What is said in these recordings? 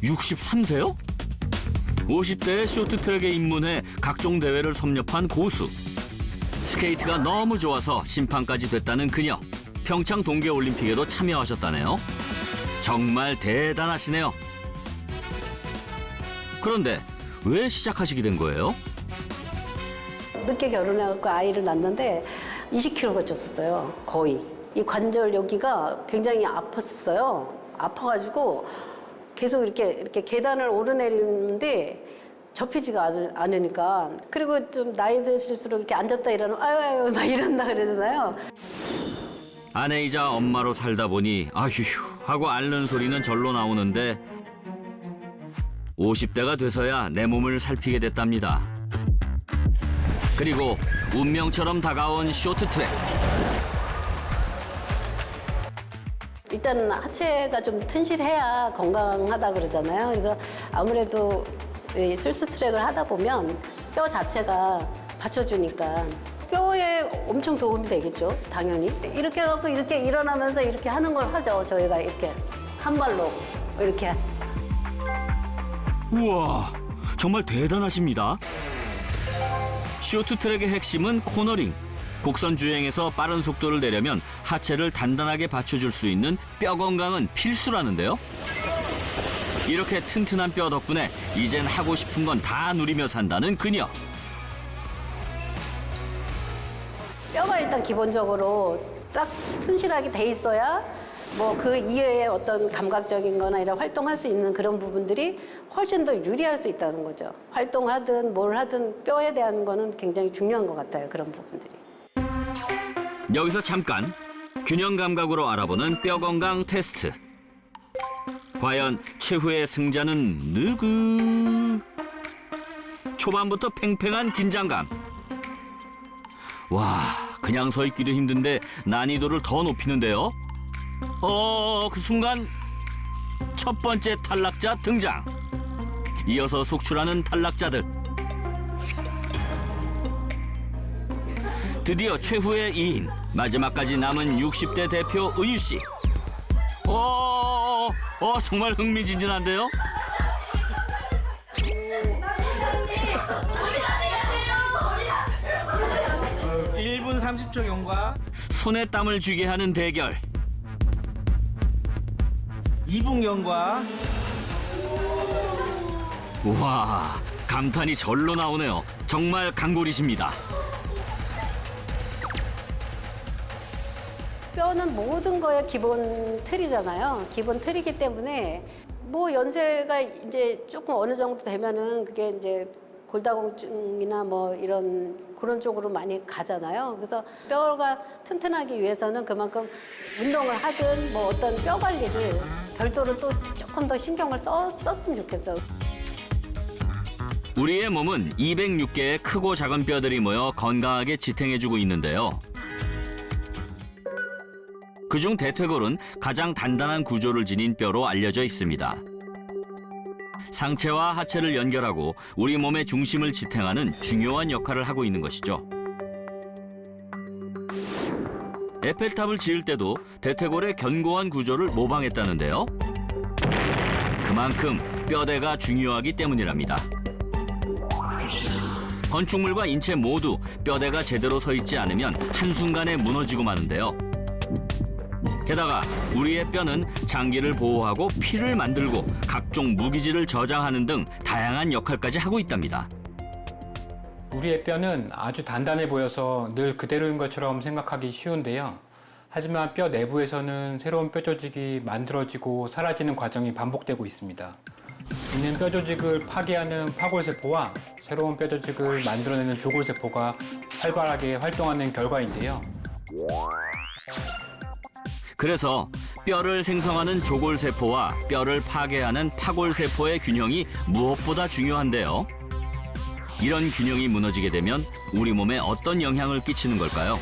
63세요? 50대에 쇼트트랙에 입문해 각종 대회를 섭렵한 고수. 스케이트가 너무 좋아서 심판까지 됐다는 그녀. 평창 동계올림픽에도 참여하셨다네요. 정말 대단하시네요. 그런데 왜 시작하시게 된 거예요? 늦게 결혼해갖고 아이를 낳았는데 20kg가 쪘었어요. 거의. 이 관절 여기가 굉장히 아팠었어요. 아파가지고 계속 이렇게 계단을 오르내리는데 접히지가 않으니까. 그리고 좀 나이 드실수록 이렇게 앉았다 일어나면 아유 막 이런다 그러잖아요. 아내이자 엄마로 살다 보니 아휴 하고 앓는 소리는 절로 나오는데 50대가 돼서야 내 몸을 살피게 됐답니다. 그리고 운명처럼 다가온 쇼트트랙. 일단 하체가 좀 튼실해야 건강하다 그러잖아요. 그래서 아무래도 이 쇼트트랙을 하다 보면 뼈 자체가 받쳐주니까 뼈에 엄청 도움이 되겠죠, 당연히. 이렇게 해갖고 이렇게 일어나면서 이렇게 하는 걸 하죠, 저희가 이렇게 한 발로 이렇게. 우와, 정말 대단하십니다. 쇼트트랙의 핵심은 코너링. 곡선 주행에서 빠른 속도를 내려면 하체를 단단하게 받쳐줄 수 있는 뼈 건강은 필수라는데요. 이렇게 튼튼한 뼈 덕분에 이젠 하고 싶은 건 다 누리며 산다는 그녀. 뼈가 일단 기본적으로 딱 튼실하게 돼 있어야 뭐 그 이외에 어떤 감각적인 거나 이런 활동할 수 있는 그런 부분들이 훨씬 더 유리할 수 있다는 거죠. 활동하든 뭘 하든 뼈에 대한 거는 굉장히 중요한 것 같아요, 그런 부분들이. 여기서 잠깐 균형 감각으로 알아보는 뼈 건강 테스트. 과연 최후의 승자는 누구? 초반부터 팽팽한 긴장감. 와, 그냥 서 있기도 힘든데 난이도를 더 높이는데요. 그 순간 첫 번째 탈락자 등장. 이어서 속출하는 탈락자들. 드디어 최후의 2인, 마지막까지 남은 60대 대표 은유 씨. 정말 흥미진진한데요? 일 1분 30초 경과. 손에 땀을 쥐게 하는 대결. 2분 경과. 우와, 감탄이 절로 나오네요. 정말 강골이십니다. 뼈는 모든 거의 기본 틀이잖아요. 기본 틀이기 때문에 뭐 연세가 이제 조금 어느 정도 되면은 그게 이제 골다공증이나 뭐 이런 그런 쪽으로 많이 가잖아요. 그래서 뼈가 튼튼하기 위해서는 그만큼 운동을 하든 뭐 어떤 뼈 관리를 별도로 또 조금 더 신경을 썼으면 좋겠어요. 우리의 몸은 206개의 크고 작은 뼈들이 모여 건강하게 지탱해주고 있는데요. 그중 대퇴골은 가장 단단한 구조를 지닌 뼈로 알려져 있습니다. 상체와 하체를 연결하고 우리 몸의 중심을 지탱하는 중요한 역할을 하고 있는 것이죠. 에펠탑을 지을 때도 대퇴골의 견고한 구조를 모방했다는데요. 그만큼 뼈대가 중요하기 때문이랍니다. 건축물과 인체 모두 뼈대가 제대로 서 있지 않으면 한순간에 무너지고 마는데요. 게다가 우리의 뼈는 장기를 보호하고 피를 만들고 각종 무기질을 저장하는 등 다양한 역할까지 하고 있답니다. 우리의 뼈는 아주 단단해 보여서 늘 그대로인 것처럼 생각하기 쉬운데요. 하지만 뼈 내부에서는 새로운 뼈 조직이 만들어지고 사라지는 과정이 반복되고 있습니다. 있는 뼈 조직을 파괴하는 파골세포와 새로운 뼈 조직을 만들어내는 조골세포가 활발하게 활동하는 결과인데요. 그래서 뼈를 생성하는 조골세포와 뼈를 파괴하는 파골세포의 균형이 무엇보다 중요한데요. 이런 균형이 무너지게 되면 우리 몸에 어떤 영향을 끼치는 걸까요?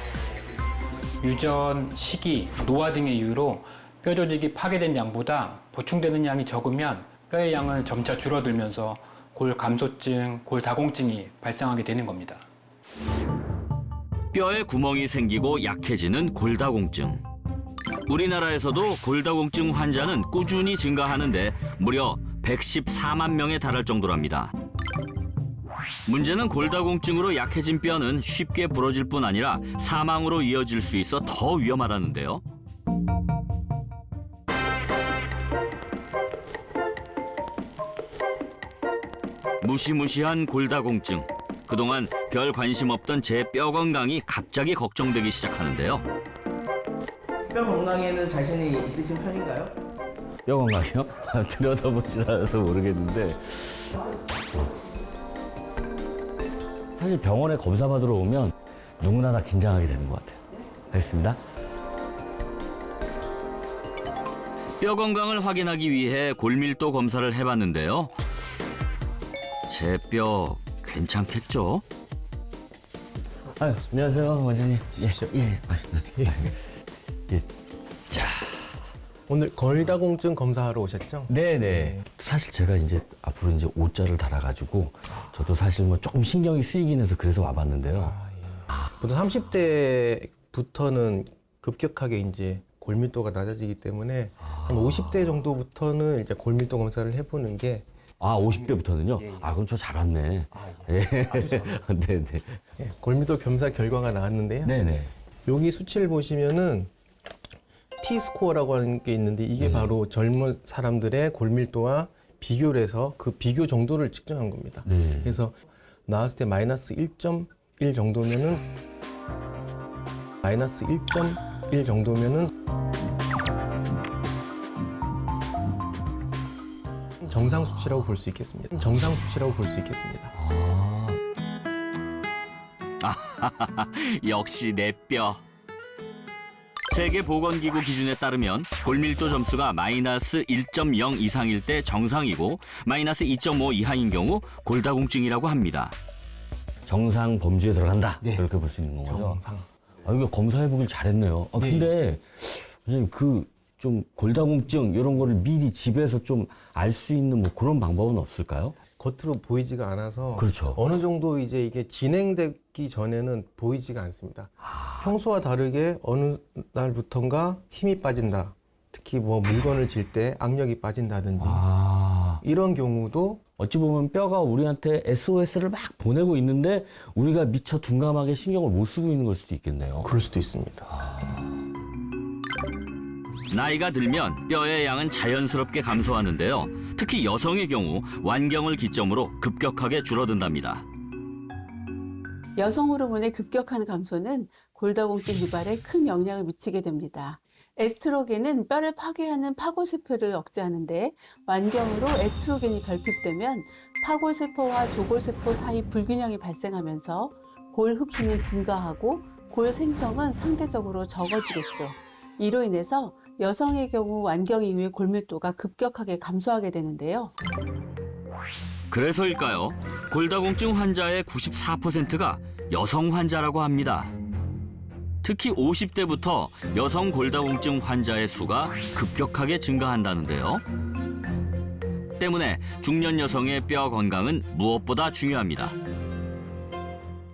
유전, 식이, 노화 등의 이유로 뼈 조직이 파괴된 양보다 보충되는 양이 적으면 뼈의 양은 점차 줄어들면서 골 감소증, 골 다공증이 발생하게 되는 겁니다. 뼈에 구멍이 생기고 약해지는 골다공증. 우리나라에서도 골다공증 환자는 꾸준히 증가하는데 무려 114만 명에 달할 정도랍니다. 문제는 골다공증으로 약해진 뼈는 쉽게 부러질 뿐 아니라 사망으로 이어질 수 있어 더 위험하다는데요. 무시무시한 골다공증. 그동안 별 관심 없던 제 뼈 건강이 갑자기 걱정되기 시작하는데요. 뼈 건강에는 자신이 있으신 편인가요? 뼈 건강이요? 들여다보지 않아서 모르겠는데 사실 병원에 검사 받으러 오면 누구나 다 긴장하게 되는 것 같아요. 알겠습니다. 뼈 건강을 확인하기 위해 골밀도 검사를 해봤는데요. 제 뼈 괜찮겠죠? 아유, 안녕하세요, 원장님. 예. 예. 자, 오늘 골다공증 검사하러 오셨죠? 네네. 사실 제가 이제 앞으로 이제 옷자를 달아가지고 저도 사실 뭐 조금 신경이 쓰이긴 해서 그래서 와봤는데요. 보통 30대부터는 급격하게 이제 골밀도가 낮아지기 때문에 한 50대 정도부터는 이제 골밀도 검사를 해보는 게 50대부터는요? 그럼 저 잘 왔네. 예. 네네. 예, 골밀도 검사 결과가 나왔는데요. 네네. 여기 수치를 보시면은 T스코어라고 하는 게 있는데 이게 바로 젊은 사람들의 골밀도와 비교를 해서 그 비교 정도를 측정한 겁니다. 네. 그래서 나왔을 때 마이너스 1.1 정도면은 정상 수치라고 볼 수 있겠습니다. 역시 내 뼈. 세계보건기구 기준에 따르면 골밀도 점수가 마이너스 1.0 이상일 때 정상이고 마이너스 2.5 이하인 경우 골다공증이라고 합니다. 정상 범주에 들어간다. 네. 그렇게 볼 수 있는 거죠. 정상. 이거 검사해보길 잘했네요. 근데 선생님 좀 골다공증 이런 거를 미리 집에서 좀 알 수 있는 뭐 그런 방법은 없을까요? 겉으로 보이지가 않아서 그렇죠. 어느 정도 이제 이게 진행되기 전에는 보이지가 않습니다. 평소와 다르게 어느 날부턴가 힘이 빠진다. 특히 뭐 물건을 질 때 악력이 빠진다든지 이런 경우도 어찌 보면 뼈가 우리한테 SOS를 막 보내고 있는데 우리가 미처 둔감하게 신경을 못 쓰고 있는 걸 수도 있겠네요. 그럴 수도 있습니다. 나이가 들면 뼈의 양은 자연스럽게 감소하는데요. 특히 여성의 경우 완경을 기점으로 급격하게 줄어든답니다. 여성 호르몬의 급격한 감소는 골다공증 유발에 큰 영향을 미치게 됩니다. 에스트로겐은 뼈를 파괴하는 파골세포를 억제하는데 완경으로 에스트로겐이 결핍되면 파골세포와 조골세포 사이 불균형이 발생하면서 골 흡수는 증가하고 골 생성은 상대적으로 적어지겠죠. 이로 인해서 여성의 경우 완경 이후에 골밀도가 급격하게 감소하게 되는데요. 그래서일까요? 골다공증 환자의 94%가 여성 환자라고 합니다. 특히 50대부터 여성 골다공증 환자의 수가 급격하게 증가한다는데요. 때문에 중년 여성의 뼈 건강은 무엇보다 중요합니다.